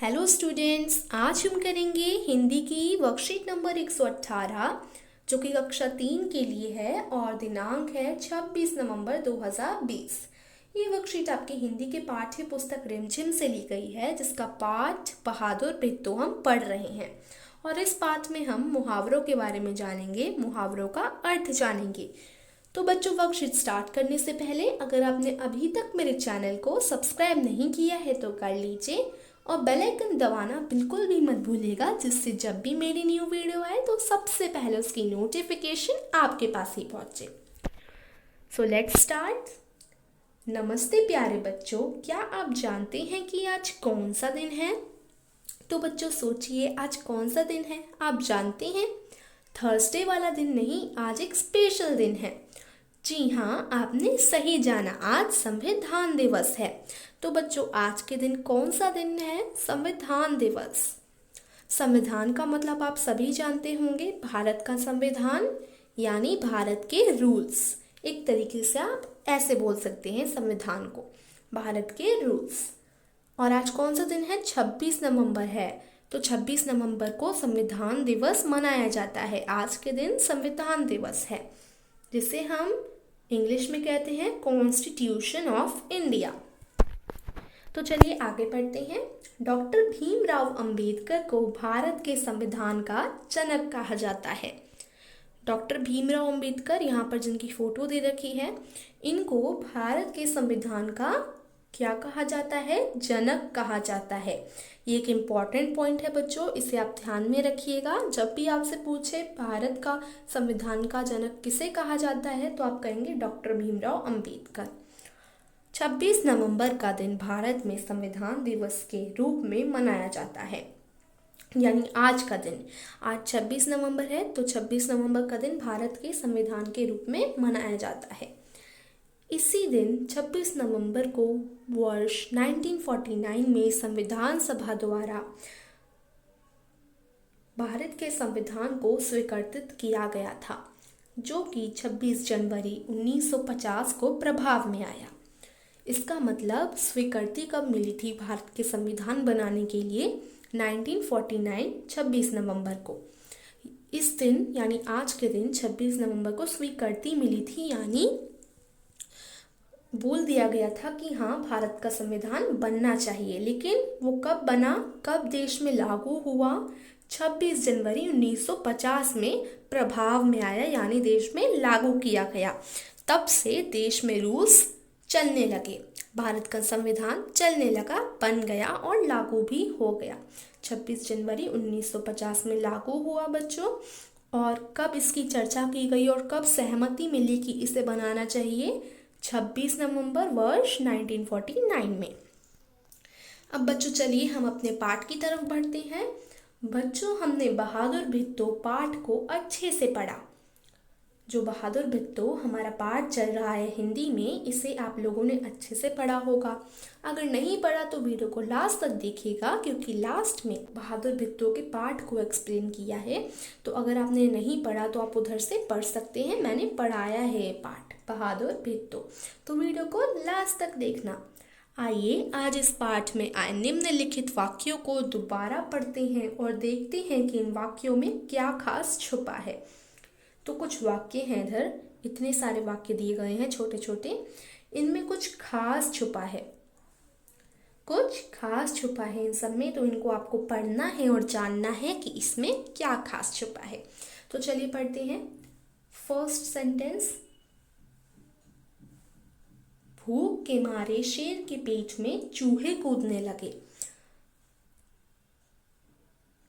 Hello students, आज हम करेंगे हिंदी की वर्कशीट नंबर 118 जो कि कक्षा 3 के लिए है और दिनांक है 26 नवंबर 2020। ये वर्कशीट आपकी हिंदी के पाठ्य पुस्तक रिमझिम से ली गई है, जिसका पाठ बहादुर भित्तो हम पढ़ रहे हैं। और इस पाठ में हम मुहावरों के बारे में जानेंगे, मुहावरों का अर्थ जानेंगे। तो बच्चों, वर्कशीट स्टार्ट करने से पहले अगर आपने अभी तक मेरे चैनल को सब्सक्राइब नहीं किया है तो कर लीजिए और बेल आइकन दबाना बिल्कुल भी मत भूलिएगा, जिससे जब भी मेरी न्यू वीडियो आए तो सबसे पहले उसकी नोटिफिकेशन आपके पास ही पहुंचे। So let's start. नमस्ते प्यारे बच्चों, क्या आप जानते हैं कि आज कौन सा दिन है? तो बच्चों सोचिए, आज कौन सा दिन है आप जानते हैं? थर्सडे वाला दिन नहीं, आज एक स्पेशल दिन है। जी हाँ, आपने सही जाना, आज संविधान दिवस है। तो बच्चों, आज के दिन कौन सा दिन है? संविधान दिवस। संविधान का मतलब आप सभी जानते होंगे, भारत का संविधान यानी भारत के रूल्स। एक तरीके से आप ऐसे बोल सकते हैं संविधान को, भारत के रूल्स। और आज कौन सा दिन है? 26 नवंबर है। तो 26 नवंबर को संविधान दिवस मनाया जाता है। आज के दिन संविधान दिवस है, जिसे हम इंग्लिश में कहते हैं कॉन्स्टिट्यूशन ऑफ इंडिया। तो चलिए आगे पढ़ते हैं। डॉक्टर भीमराव अंबेडकर को भारत के संविधान का जनक कहा जाता है। डॉक्टर भीमराव अंबेडकर, यहाँ पर जिनकी फोटो दे रखी है, इनको भारत के संविधान का क्या कहा जाता है? जनक कहा जाता है। ये एक इम्पॉर्टेंट पॉइंट है बच्चों, इसे आप ध्यान में रखिएगा। जब भी आपसे पूछे भारत का संविधान का जनक किसे कहा जाता है, तो आप कहेंगे डॉक्टर भीमराव अंबेडकर। 26 नवंबर का दिन भारत में संविधान दिवस के रूप में मनाया जाता है, यानी आज का दिन। आज 26 नवंबर है, तो 26 नवंबर का दिन भारत के संविधान के रूप में मनाया जाता है। इसी दिन 26 नवंबर को वर्ष 1949 में संविधान सभा द्वारा भारत के संविधान को स्वीकृत किया गया था, जो कि 26 जनवरी 1950 को प्रभाव में आया। इसका मतलब स्वीकृति कब मिली थी भारत के संविधान बनाने के लिए? 1949 26 नवंबर को। इस दिन यानी आज के दिन 26 नवंबर को स्वीकृति मिली थी, यानी बोल दिया गया था कि हाँ, भारत का संविधान बनना चाहिए। लेकिन वो कब बना, कब देश में लागू हुआ? 26 जनवरी 1950 में प्रभाव में आया, यानी देश में लागू किया गया। तब से देश में रूल्स चलने लगे, भारत का संविधान चलने लगा, बन गया और लागू भी हो गया। 26 जनवरी 1950 में लागू हुआ बच्चों। और कब इसकी चर्चा की गई और कब सहमति मिली कि इसे बनाना चाहिए? 26 नवंबर वर्ष 1949 में। अब बच्चों चलिए हम अपने पाठ की तरफ बढ़ते हैं। बच्चों, हमने बहादुर भित्तो पाठ को अच्छे से पढ़ा। जो बहादुर भित्तो हमारा पाठ चल रहा है हिंदी में, इसे आप लोगों ने अच्छे से पढ़ा होगा। अगर नहीं पढ़ा तो वीडियो को लास्ट तक देखिएगा, क्योंकि लास्ट में बहादुर भित्तो के पाठ को एक्सप्लेन किया है। तो अगर आपने नहीं पढ़ा तो आप उधर से पढ़ सकते हैं, मैंने पढ़ाया है पाठ बहादुर भित्तो। तो वीडियो को लास्ट तक देखना। आइए आज इस पाठ में आए निम्नलिखित वाक्यों को दोबारा पढ़ते हैं और देखते हैं कि इन वाक्यों में क्या खास छुपा है। तो कुछ वाक्य हैं इधर, इतने सारे वाक्य दिए गए हैं छोटे छोटे, इनमें कुछ खास छुपा है, कुछ खास छुपा है इन सब में। तो इनको आपको पढ़ना है और जानना है कि इसमें क्या खास छुपा है। तो चलिए पढ़ते हैं। फर्स्ट सेंटेंस, भूख के मारे शेर के पेट में चूहे कूदने लगे।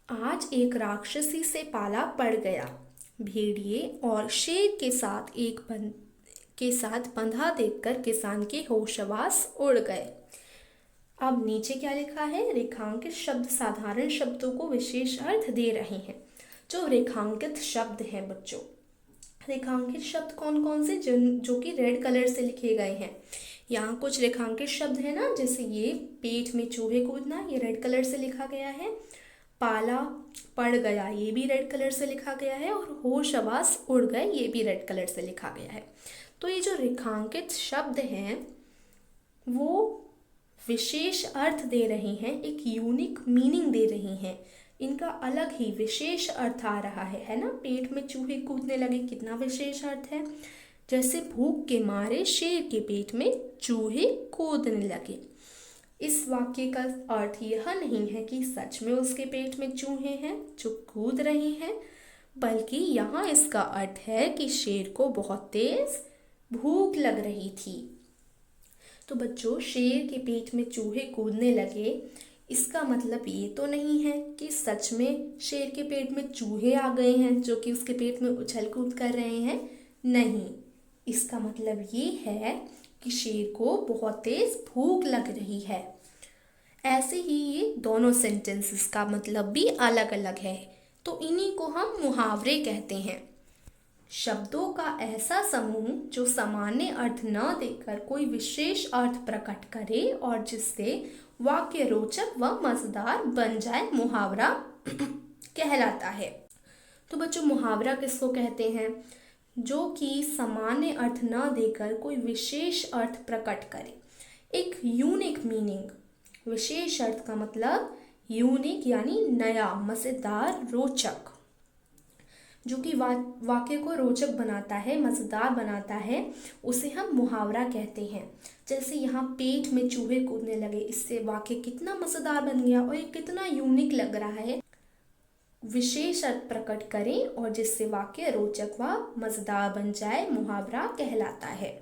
आज एक राक्षसी से पाला पड़ गया। भेड़िए और शेर के साथ बंधा देखकर किसान के होशवास उड़ गए। अब नीचे क्या लिखा है? रेखांकित शब्द साधारण शब्दों को विशेष अर्थ दे रहे हैं। जो रेखांकित शब्द हैं बच्चों, रेखांकित शब्द कौन कौन से? जो कि रेड कलर से लिखे गए हैं। यहाँ कुछ रेखांकित शब्द है ना, जैसे ये पेट में चूहे कूदना, ये रेड कलर से लिखा गया है। पाला पड़ गया, ये भी रेड कलर से लिखा गया है। और होशवास उड़ गए, ये भी रेड कलर से लिखा गया है। तो ये जो रेखांकित शब्द हैं वो विशेष अर्थ दे रही हैं, एक यूनिक मीनिंग दे रही हैं। इनका अलग ही विशेष अर्थ आ रहा है ना। पेट में चूहे कूदने लगे, कितना विशेष अर्थ है। जैसे भूख के मारे शेर के पेट में चूहे कूदने लगे। इस वाक्य का अर्थ यह नहीं है कि सच में उसके पेट में चूहे हैं जो कूद रहे हैं, बल्कि यहाँ इसका अर्थ है कि शेर को बहुत तेज भूख लग रही थी। तो बच्चों, शेर के पेट में चूहे कूदने लगे, इसका मतलब ये तो नहीं है कि सच में शेर के पेट में चूहे आ गए हैं जो कि उसके पेट में उछल कूद कर रहे हैं। नहीं, इसका मतलब ये है कि शेर को बहुत तेज भूख लग रही है। ऐसे ही ये दोनों सेंटेंसेस का मतलब भी अलग अलग है, तो इन्हीं को हम मुहावरे कहते हैं। शब्दों का ऐसा समूह जो सामान्य अर्थ न देकर कोई विशेष अर्थ प्रकट करे और जिससे वाक्य रोचक व मजेदार बन जाए, मुहावरा कहलाता है। तो बच्चों, मुहावरा किसको कहते हैं? जो कि सामान्य अर्थ न देकर कोई विशेष अर्थ प्रकट करे, एक यूनिक मीनिंग। विशेष अर्थ का मतलब यूनिक यानी नया, मजेदार, रोचक, जो कि वाक्य को रोचक बनाता है, मजेदार बनाता है, उसे हम मुहावरा कहते हैं। जैसे यहाँ पेट में चूहे कूदने लगे, इससे वाक्य कितना मजेदार बन गया और ये कितना यूनिक लग रहा है। विशेष अर्थ प्रकट करें और जिससे वाक्य रोचक व मजेदार बन जाए, मुहावरा कहलाता है।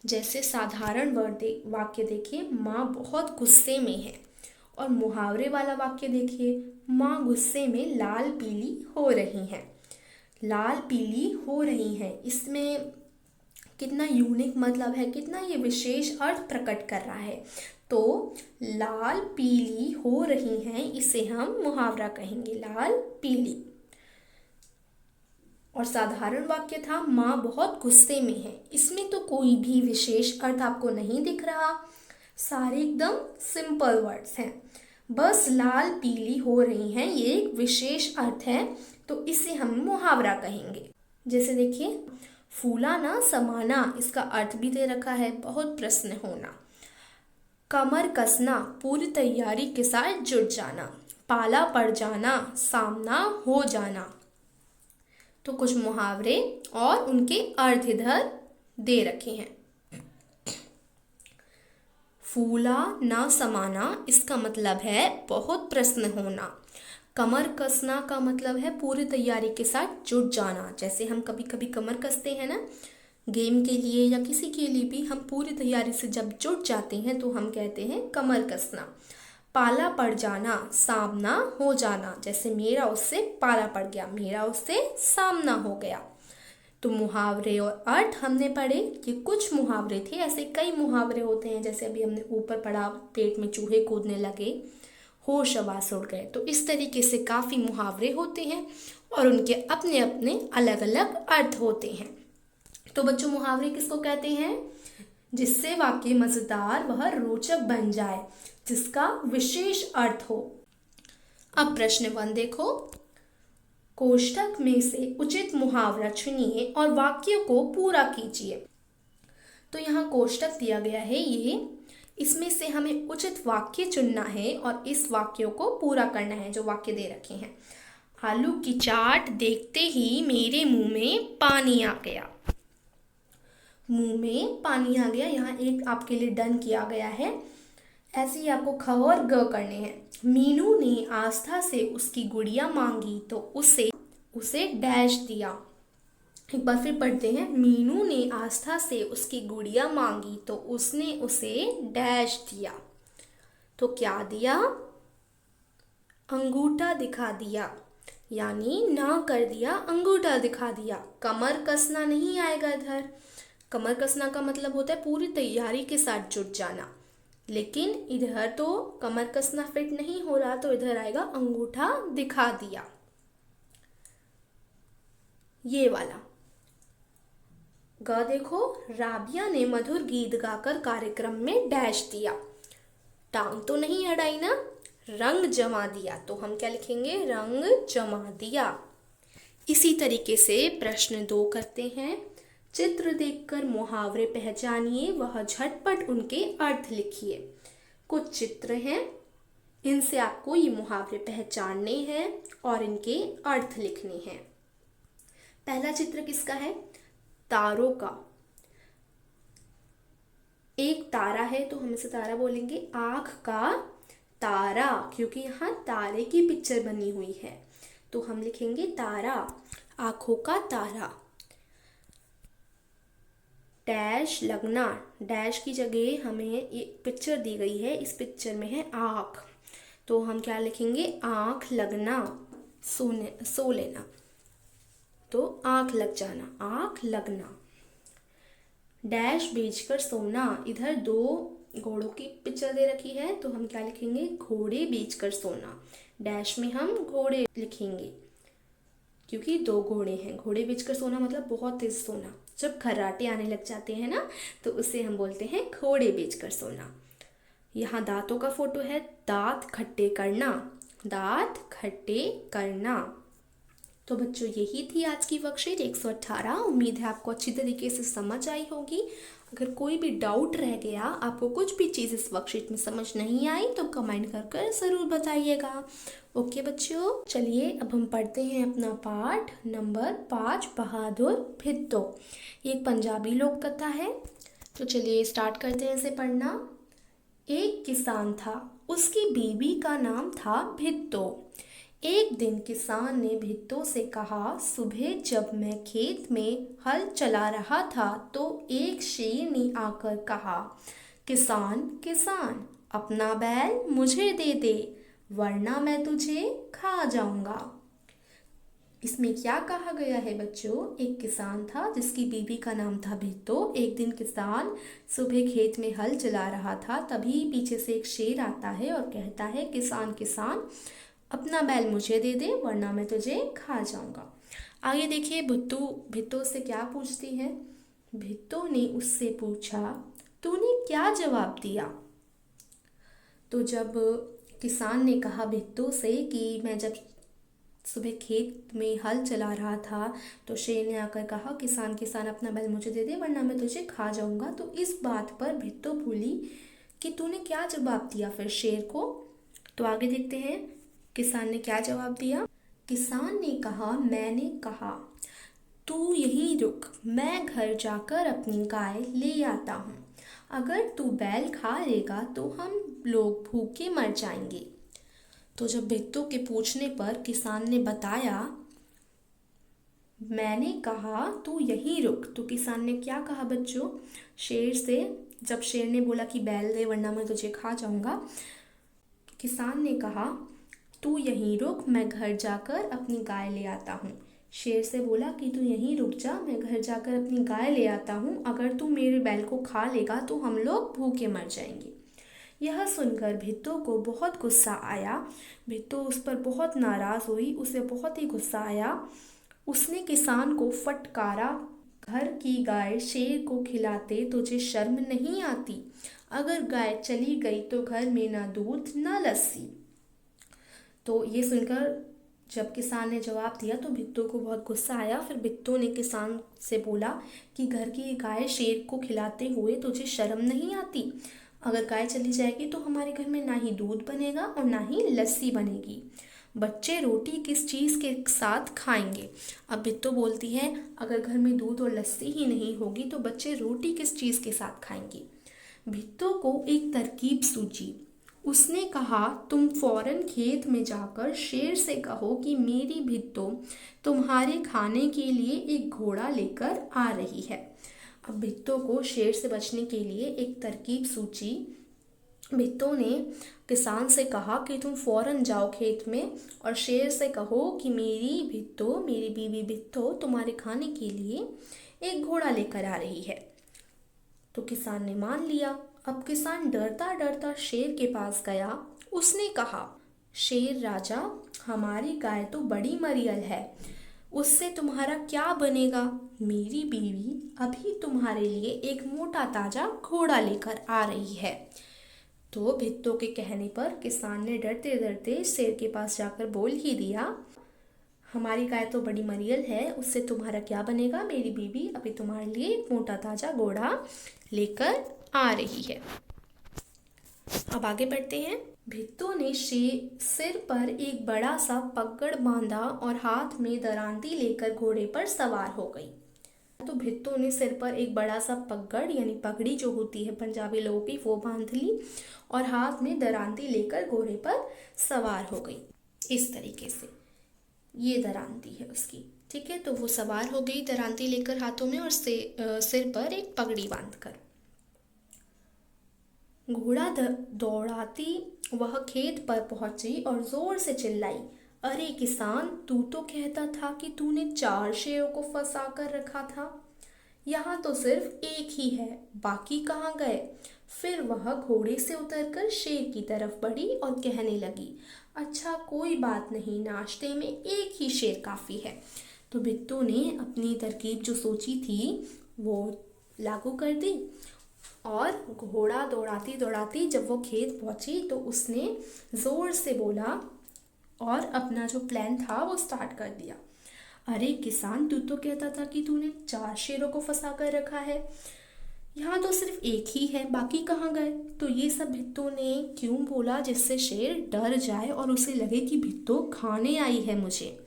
जैसे साधारण वाक्य देखिए, माँ बहुत गुस्से में है, और मुहावरे वाला वाक्य देखिए, माँ गुस्से में लाल पीली हो रही हैं। लाल पीली हो रही हैं, इसमें कितना यूनिक मतलब है, कितना ये विशेष अर्थ प्रकट कर रहा है। तो लाल पीली हो रही हैं, इसे हम मुहावरा कहेंगे, लाल पीली। और साधारण वाक्य था, माँ बहुत गुस्से में है, इसमें तो कोई भी विशेष अर्थ आपको नहीं दिख रहा, सारे एकदम सिंपल वर्ड्स हैं। बस लाल पीली हो रही हैं, ये एक विशेष अर्थ है, तो इसे हम मुहावरा कहेंगे। जैसे देखिए, फूला ना समाना, इसका अर्थ भी दे रखा है, बहुत प्रसन्न होना। कमर कसना, पूरी तैयारी के साथ जुट जाना। पाला पड़ जाना, सामना हो जाना। तो कुछ मुहावरे और उनके अर्थ इधर दे रखे हैं। फूला ना समाना, इसका मतलब है बहुत प्रसन्न होना। कमर कसना का मतलब है पूरी तैयारी के साथ जुट जाना। जैसे हम कभी कभी कमर कसते हैं ना, गेम के लिए या किसी के लिए भी, हम पूरी तैयारी से जब जुट जाते हैं तो हम कहते हैं कमर कसना। पाला पड़ जाना, सामना हो जाना। जैसे मेरा उससे पाला पड़ गया, मेरा उससे सामना हो गया। तो मुहावरे और अर्थ हमने पढ़े। ये कुछ मुहावरे थे, ऐसे कई मुहावरे होते हैं। जैसे अभी हमने ऊपर पढ़ा, पेट में चूहे कूदने लगे, होश हवास उड़ गए। तो इस तरीके से काफ़ी मुहावरे होते हैं और उनके अपने अपने अलग अलग अर्थ होते हैं। तो बच्चों, मुहावरे किसको कहते हैं? जिससे वाक्य मजेदार व रोचक बन जाए, जिसका विशेष अर्थ हो। अब प्रश्न 1 देखो। कोष्ठक में से उचित मुहावरा चुनिए और वाक्य को पूरा कीजिए। तो यहाँ कोष्ठक दिया गया है, ये इसमें से हमें उचित वाक्य चुनना है और इस वाक्यों को पूरा करना है जो वाक्य दे रखे हैं। आलू की चाट देखते ही मेरे मुंह में पानी आ गया। मुंह में पानी आ गया, यहाँ एक आपके लिए डन किया गया है। ऐसे ही आपको ख और ग करने हैं। मीनू ने आस्था से उसकी गुड़िया मांगी तो उसे डैश दिया। एक बार फिर पढ़ते हैं। मीनू ने आस्था से उसकी गुड़िया मांगी तो उसने उसे डैश दिया। तो क्या दिया? अंगूठा दिखा दिया, यानी ना कर दिया, अंगूठा दिखा दिया। कमर कसना नहीं आएगा इधर। कमर कसना का मतलब होता है पूरी तैयारी के साथ जुट जाना, लेकिन इधर तो कमर कसना फिट नहीं हो रहा, तो इधर आएगा अंगूठा दिखा दिया, ये वाला। ग देखो, राबिया ने मधुर गीत गाकर कार्यक्रम में डैश दिया। टांग तो नहीं अड़ाई ना, रंग जमा दिया। तो हम क्या लिखेंगे? रंग जमा दिया। इसी तरीके से प्रश्न 2 करते हैं। चित्र देखकर मुहावरे पहचानिए, वह झटपट उनके अर्थ लिखिए। कुछ चित्र हैं, इनसे आपको ये मुहावरे पहचानने हैं और इनके अर्थ लिखने हैं। पहला चित्र किसका है? तारों का। एक तारा है तो हम इसे तारा बोलेंगे। आँख का तारा, क्योंकि यहाँ तारे की पिक्चर बनी हुई है तो हम लिखेंगे तारा, आँखों का तारा। डैश लगना, डैश की जगह हमें एक पिक्चर दी गई है, इस पिक्चर में है आँख तो हम क्या लिखेंगे? आँख लगना, सो लेना, तो आँख लग जाना, आँख लगना। डैश बेचकर सोना, इधर दो घोड़ों की पिक्चर दे रखी है तो हम क्या लिखेंगे? घोड़े बेचकर सोना। डैश में हम घोड़े लिखेंगे क्योंकि दो घोड़े हैं। घोड़े बेचकर सोना मतलब बहुत तेज सोना, जब खर्राटे आने लग जाते हैं ना तो उसे हम बोलते हैं घोड़े बेचकर सोना। यहाँ दांतों का फोटो है, दांत खट्टे करना, दांत खट्टे करना। तो बच्चों यही थी आज की वर्कशीट 118। उम्मीद है आपको अच्छी तरीके से समझ आई होगी। अगर कोई भी डाउट रह गया, आपको कुछ भी चीज़ इस वर्कशीट में समझ नहीं आई तो कमेंट कर ज़रूर बताइएगा। ओके बच्चों, चलिए अब हम पढ़ते हैं अपना पाठ नंबर 5, बहादुर भित्तो। ये एक पंजाबी लोक कथा है तो चलिए स्टार्ट करते हैं इसे पढ़ना। एक किसान था, उसकी बीवी का नाम था भित्तो। एक दिन किसान ने भित्तो से कहा, सुबह जब मैं खेत में हल चला रहा था तो एक शेर ने आकर कहा, किसान किसान अपना बैल मुझे दे दे, वरना मैं तुझे खा जाऊंगा। इसमें क्या कहा गया है बच्चों? एक किसान था जिसकी बीवी का नाम था भित्तो। एक दिन किसान सुबह खेत में हल चला रहा था, तभी पीछे से एक शेर आता है और कहता है, किसान किसान अपना बैल मुझे दे दे, वरना मैं तुझे खा जाऊंगा। आगे देखिए भित्तो से क्या पूछती है। भित्तो ने उससे पूछा, तूने क्या जवाब दिया? तो जब किसान ने कहा भित्तो से कि मैं जब सुबह खेत में हल चला रहा था तो शेर ने आकर कहा, किसान किसान अपना बैल मुझे दे दे, वरना मैं तुझे खा जाऊंगा। तो इस बात पर भित्तो बोली कि तूने क्या जवाब दिया फिर शेर को? तो आगे देखते हैं किसान ने क्या जवाब दिया। किसान ने कहा, मैंने कहा तू यहीं रुक, मैं घर जाकर अपनी गाय ले आता हूँ। अगर तू बैल खा लेगा तो हम लोग भूखे मर जाएंगे। तो जब भित्तो के पूछने पर किसान ने बताया, मैंने कहा तू यहीं रुक, तो किसान ने क्या कहा बच्चों? शेर से, जब शेर ने बोला कि बैल दे वरना मैं तुझे खा जाऊंगा, किसान ने कहा तू यहीं रुक, मैं घर जाकर अपनी गाय ले आता हूँ। शेर से बोला कि तू यहीं रुक जा, मैं घर जाकर अपनी गाय ले आता हूँ। अगर तू मेरे बैल को खा लेगा तो हम लोग भूखे मर जाएंगे। यह सुनकर भित्तो को बहुत गुस्सा आया। भित्तो उस पर बहुत नाराज़ हुई, उसे बहुत ही गुस्सा आया। उसने किसान को फटकारा, घर की गाय शेर को खिलाते तुझे शर्म नहीं आती? अगर गाय चली गई तो घर में ना दूध ना लस्सी। तो ये सुनकर जब किसान ने जवाब दिया तो भित्तो को बहुत गुस्सा आया। फिर भित्तो ने किसान से बोला कि घर की गाय शेर को खिलाते हुए तुझे शर्म नहीं आती? अगर गाय चली जाएगी तो हमारे घर में ना ही दूध बनेगा और ना ही लस्सी बनेगी। बच्चे रोटी किस चीज़ के साथ खाएंगे? अब भित्तो बोलती है, अगर घर में दूध और लस्सी ही नहीं होगी तो बच्चे रोटी किस चीज़ के साथ खाएंगे? भित्तो को एक तरकीब सूझी। उसने कहा, तुम फौरन खेत में जाकर शेर से कहो कि मेरी भित्तो तुम्हारे खाने के लिए एक घोड़ा लेकर आ रही है। अब भित्तो को शेर से बचने के लिए एक तरकीब सूझी। भित्तो ने किसान से कहा कि तुम फौरन जाओ खेत में और शेर से कहो कि मेरी बीवी भित्तो तुम्हारे खाने के लिए एक घोड़ा लेकर आ रही है। तो किसान ने मान लिया। अब किसान डरता डरता शेर के पास गया। उसने कहा, शेर राजा, हमारी गाय तो बड़ी मरियल है, उससे तुम्हारा क्या बनेगा? मेरी बीवी अभी तुम्हारे लिए एक मोटा ताजा घोड़ा लेकर आ रही है। तो भित्तो के कहने पर किसान ने डरते डरते शेर के पास जाकर बोल ही दिया, हमारी गाय तो बड़ी मरियल है, उससे तुम्हारा क्या बनेगा? मेरी बीवी अभी तुम्हारे लिए एक मोटा ताजा घोड़ा लेकर आ रही है। अब आगे बढ़ते हैं। भित्तो ने सिर पर एक बड़ा सा पगड़ बांधा और हाथ में दरांती लेकर घोड़े पर सवार हो गई। तो भित्तो ने सिर पर एक बड़ा सा पगड़ यानी पगड़ी जो होती है पंजाबी लोगों की, वो बांध ली और हाथ में दरांती लेकर घोड़े पर सवार हो गई। इस तरीके से ये दरांती है उसकी, ठीक है। तो वो सवार हो गई दरांती लेकर हाथों में और सिर पर एक पगड़ी बांधकर। घोड़ा दौड़ाती वह खेत पर पहुंची और जोर से चिल्लाई, अरे किसान, तू तो कहता था कि तूने 4 शेरों को फंसा कर रखा था। यहाँ तो सिर्फ एक ही है, बाकी कहाँ गए? फिर वह घोड़े से उतरकर शेर की तरफ बढ़ी और कहने लगी, अच्छा कोई बात नहीं, नाश्ते में एक ही शेर काफ़ी है। तो भित्तो ने अपनी तरकीब जो सोची थी वो लागू कर दी और घोड़ा दौड़ाती दौड़ाती जब वो खेत पहुंची तो उसने ज़ोर से बोला और अपना जो प्लान था वो स्टार्ट कर दिया। अरे किसान, तू तो कहता था कि तूने 4 शेरों को फंसा कर रखा है, यहाँ तो सिर्फ एक ही है, बाकी कहाँ गए? तो ये सब भित्तो ने क्यों बोला जिससे शेर डर जाए और उसे लगे कि भित्तो खाने आई है मुझे।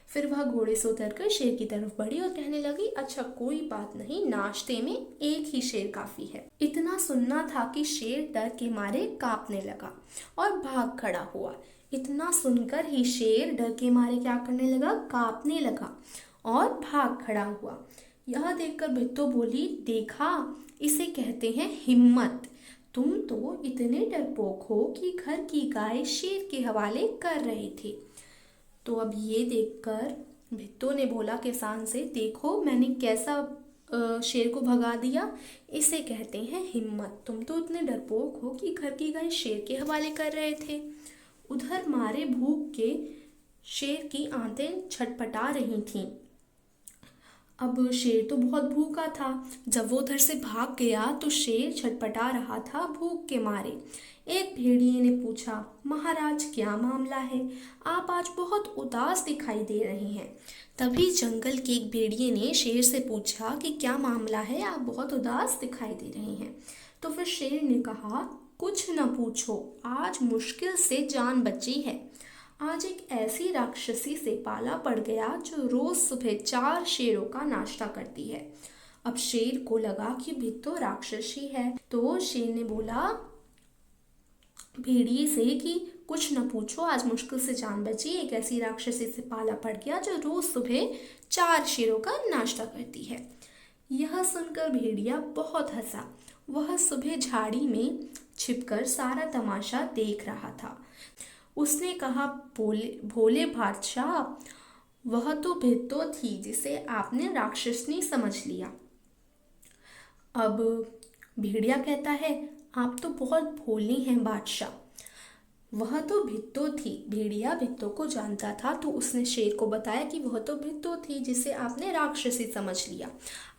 फिर वह घोड़े से उतरकर शेर की तरफ बढ़ी और कहने लगी, अच्छा कोई बात नहीं, नाश्ते में एक ही शेर काफी है। इतना सुनना था कि शेर डर के मारे कांपने लगा और भाग खड़ा हुआ। इतना सुनकर ही शेर डर के मारे क्या करने लगा? कांपने लगा और भाग खड़ा हुआ। यह देखकर भित्तो बोली, देखा, इसे कहते हैं हिम्मत। तुम तो इतने डरपोक हो कि घर की गाय शेर के हवाले कर रहे थे। तो अब ये देखकर भित्तो ने बोला किसान से, देखो मैंने कैसा शेर को भगा दिया, इसे कहते हैं हिम्मत। तुम तो इतने डरपोक हो कि घर की गाय शेर के हवाले कर रहे थे। उधर मारे भूख के शेर की आंतें छटपटा रही थीं। अब शेर तो बहुत भूखा था। जब वो उधर से भाग गया तो शेर छटपटा रहा था भूख के मारे। एक भेड़िए ने पूछा, महाराज क्या मामला है? आप आज बहुत उदास दिखाई दे रहे हैं। तभी जंगल के एक भेड़िए ने शेर से पूछा कि क्या मामला है, आप बहुत उदास दिखाई दे रहे हैं। तो फिर शेर ने कहा, कुछ न पूछो, आज मुश्किल से जान बची है। आज एक ऐसी राक्षसी से पाला पड़ गया जो रोज सुबह 4 शेरों का नाश्ता करती है। अब शेर को लगा कि भित्तो राक्षसी है, तो शेर ने बोला भेड़िए से कि कुछ न पूछो, आज मुश्किल से जान बची, एक ऐसी राक्षसी से पाला पड़ गया जो रोज सुबह 4 शेरों का नाश्ता करती है। यह सुनकर भेड़िया बहुत हंसा। वह सुबह झाड़ी में छिपकर सारा तमाशा देख रहा था। उसने कहा, भोले बादशाह, वह तो भित्तो थी जिसे आपने राक्षसनी समझ लिया। अब भेड़िया कहता है, आप तो बहुत भोले हैं बादशाह। वह तो भित्तो थी। भेड़िया भित्तो को जानता था, तो उसने शेर को बताया कि वह तो भित्तो थी जिसे आपने राक्षसी समझ लिया।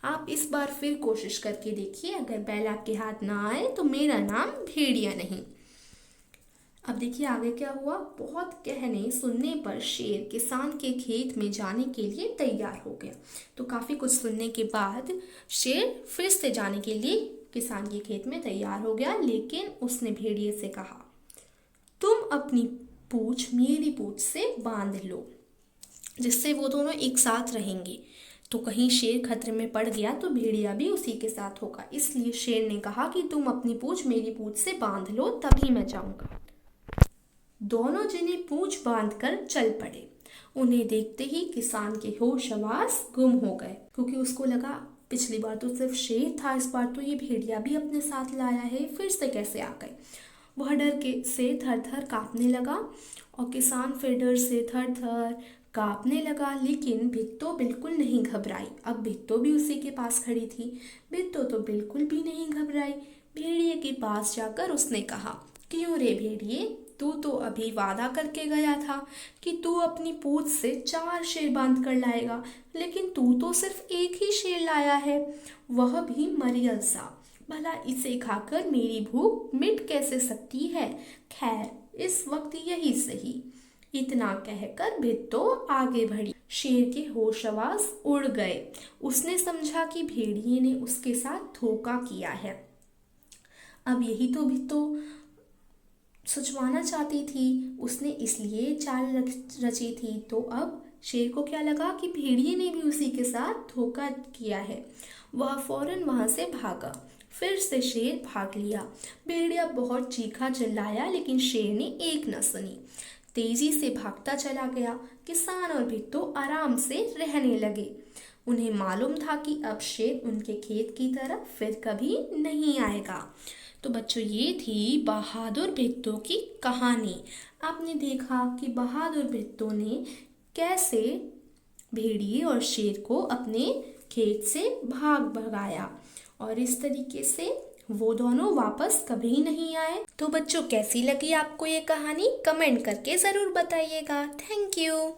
आप इस बार फिर कोशिश करके देखिए, अगर बैल आपके हाथ ना आए तो मेरा नाम भेड़िया नहीं। अब देखिए आगे क्या हुआ। बहुत कहने सुनने पर शेर किसान के खेत में जाने के लिए तैयार हो गया। तो काफ़ी कुछ सुनने के बाद शेर फिर से जाने के लिए किसान के खेत में तैयार हो गया, लेकिन उसने भेड़िए से कहा, तुम अपनी पूंछ मेरी पूंछ से बांध लो, जिससे वो दोनों एक साथ रहेंगे। तो कहीं शेर खतरे में पड़ गया तो भेड़िया भी उसी के साथ होगा। इसलिए शेर ने कहा कि तुम अपनी पूंछ मेरी पूंछ से बांध लो, तभी मैं जाऊंगा। दोनों जने पूंछ बांधकर चल पड़े। उन्हें देखते ही किसान के होश हवास गुम हो गए, क्योंकि उसको लगा पिछली बार तो सिर्फ शेर था, इस बार तो ये भेड़िया भी अपने साथ लाया है, फिर से कैसे आ गए। वह डर के से थर थर कांपने लगा और किसान फिर डर से थर थर कांपने लगा। लेकिन भित्तो बिल्कुल नहीं घबराई। अब भित्तो भी उसी के पास खड़ी थी। भित्तो तो बिल्कुल भी नहीं घबराई। भेड़िए के पास जाकर उसने कहा, क्यों रे भेड़िए, तू तो अभी वादा करके गया था कि तू अपनी पूंछ से 4 शेर बांध कर लाएगा, लेकिन तू तो सिर्फ एक ही शेर लाया है, वह भी मरियल सा। भला इसे खाकर मेरी भूख मिट कैसे सकती है? खैर, इस वक्त यही सही, इतना कहकर भित्तो आगे बढ़ी। शेर के होश हवास उड़ गए। उसने समझा कि भेड़िए ने उसके साथ धोखा किया है। अब यही तो भित्तो सुझवाना चाहती थी, उसने इसलिए चाल रची थी। तो अब शेर को क्या लगा कि भेड़िए ने भी उसी के साथ धोखा किया है। वह फौरन वहां से भागा। फिर से शेर भाग लिया। भेड़िया बहुत चीखा चिल्लाया, लेकिन शेर ने एक न सुनी। तेजी से भागता चला गया। किसान और भित्तो आराम से रहने लगे। उन्हें मालूम था कि अब शेर उनके खेत की तरफ फिर कभी नहीं आएगा। तो बच्चों, ये थी बहादुर भित्तो की कहानी। आपने देखा कि बहादुर भित्तो ने कैसे भेड़िए और शेर को अपने खेत से भगाया, और इस तरीके से वो दोनों वापस कभी नहीं आए। तो बच्चों, कैसी लगी आपको ये कहानी? कमेंट करके ज़रूर बताइएगा। Thank you.